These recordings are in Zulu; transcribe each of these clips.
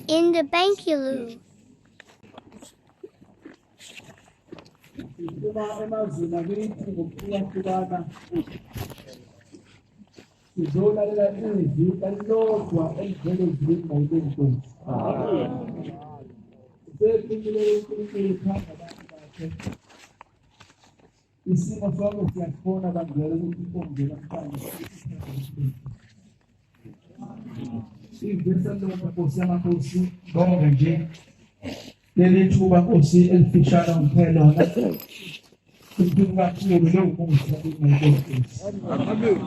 In the bankuloo. Isimo sonke siyakubona bangela ukuthi inkonzo namhlanje ivesa lonke Nkosi yamakhosi bonke nje leli thuba Nkosi elifishana umphelo lona kunkulu kakhulu lo umusa kunenkosi amen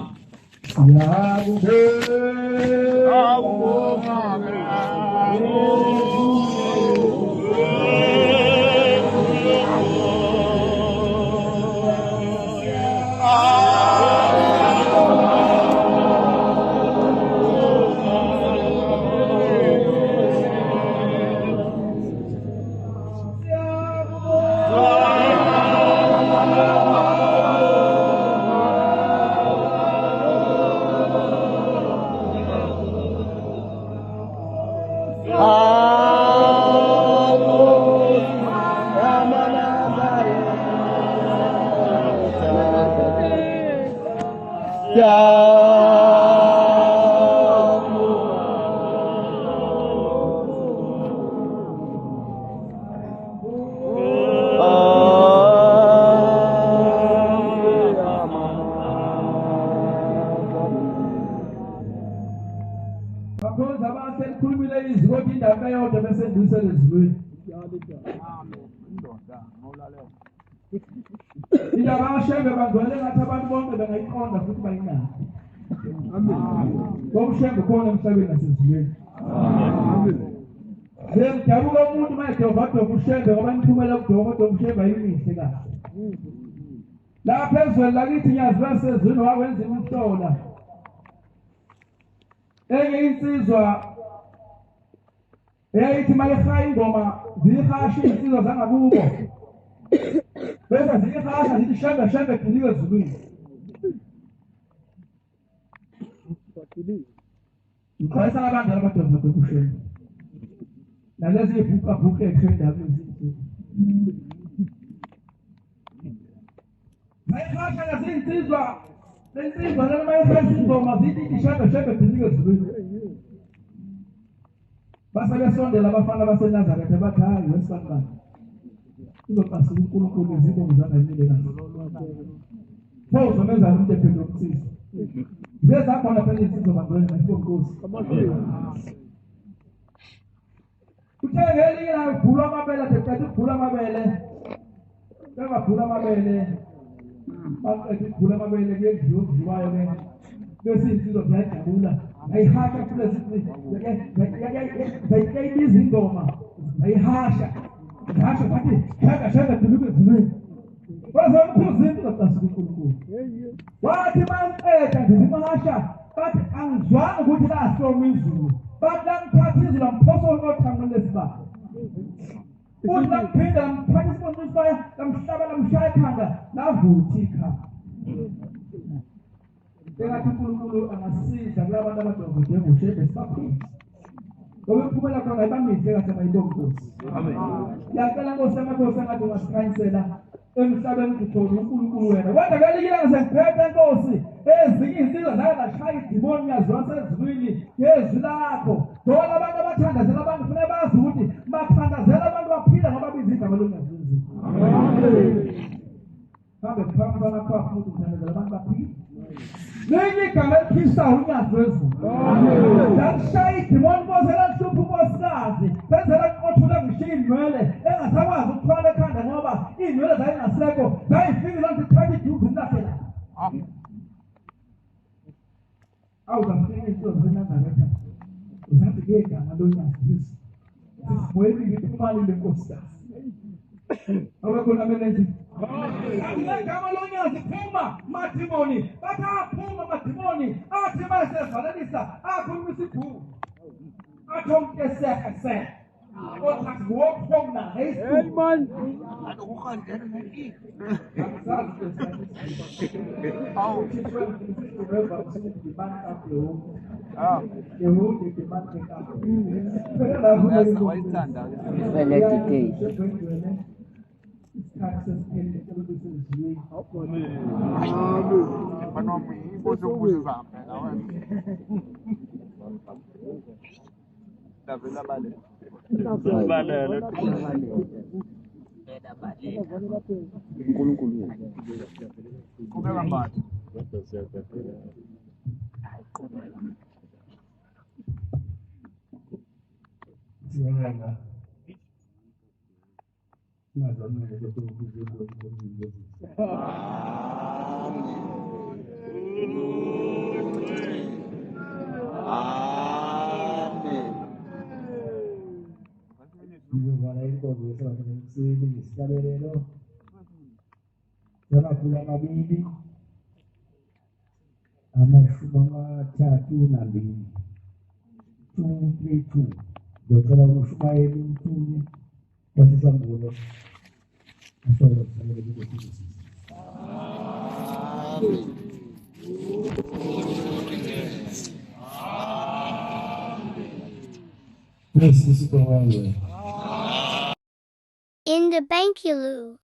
Abashebe bagwele ngathi abantu bonke bengayiqonda futhi bayinayo. Amen. Komshebe khona emhlabeni nasezulwini. Amen. Ngiyabuka umuntu manje ovado kushebe ngoba niphumela kudokotela umshebe ayimihle kahle. La phezulu lakithi nyazi basezulwini wakwenza imhlola. Enye insizwa eyayithi mayihaya ingoma zihasha insizwa zangakubo. Besa zikahasha zithi shembe khulike ezulwini. Ukhayisa abantu abadonga bekushembe. Nalezi ibhuka ekhendayo izinto. Mayihasha nazinsizwa lensizwa noma mayihasha ingoma zithi shembe khulike ezulwini. Basa besondela abafana baseNazaretha bathi hayi wesifana. Uzopasa uNkulunkulu izibongo zangalimile kahle. Phoso menza umuntu ephinde ukusiza. Ngeza khona phela insizwa bangwena ngeNkosi. Uthengeli la ubhula amabele eqeda ubhula amabele. Bengabhula amabele. Baqeda ubhula amabele kuyedliwayo ke. Bese insizwa ziyajabula. Ayihasha kule zithi yayibiza ingoma. Ayihasha. Hasha bathi shaka duluke ezulwini. Bazamkhuza into kaSunkulunkulu. Wathi maqeda ngizimahasha bathi angizwanga ukuthi la soma izulu. Bathi lamthatha izulu lamphosa othango lesibaba. Uthi lamphinda lamthatha isibongo lesibaya lamhlaba lamshaya ekhanda lavuthi ikhanda. Engathi uNkulunkulu angasiza kulabantu abadongodwe ngoshebe sibakhulu. Ngoba ukuphumela khona ibamihle kahle bayibonkosi. Amen. Yacela Nkosi yamakhosi engathi ungasikhanisela emhlabeni kukhona uNkulunkulu wena. Kodwa kalikile ngasephethe Nkosi ezinye insizwa zayashaya idimoni yazwa sezulwini yezwi lakho. Dona abantu abathandazela abantu kufanele bazi ukuthi bathandazela abantu baphila ngoba biza igama longazinzi. Amen. Kambe phambi nakho futhi uthandazela abantu baphila. Nenye igama elikhisa unyazi wezulu. Amen. Yashaya idimoni bozela nhlupho bosikazi. Benzela qothula ngishiya inwele engasakwazi ukuthwala ekhanda ngoba inwele zayingasekho. Zayifika lonke ithatha iduze ilahlela. Amen. Awuzafika into zeNazaretha. Uzathi ke igama lonyazi. Sisiboyile ngithi imali lenkosikazi. Awukhona menenzi. Igama lonyazi phuma madimoni. Phuma madimoni. Athi masevalelisa akhuluma isibhuku. Athomke sekhe. Kodwa ngokuphomna hey man. Adokukhangela ngi. Awu thishwe ngibeva ukuthi ngibani apho. Yehudi kimatika. Alafu Sianga. Nazama ndio tu. Ndio wanaiko kwa msingi msikarero. Sana kula mabidi. Amashuma matatu na mbili. 232. Doktora Mushuma yetu mtumi. Kwa sasa mbona. Asante sana kwa kusikiliza. Yes, this is the one way. In the Bankuloo.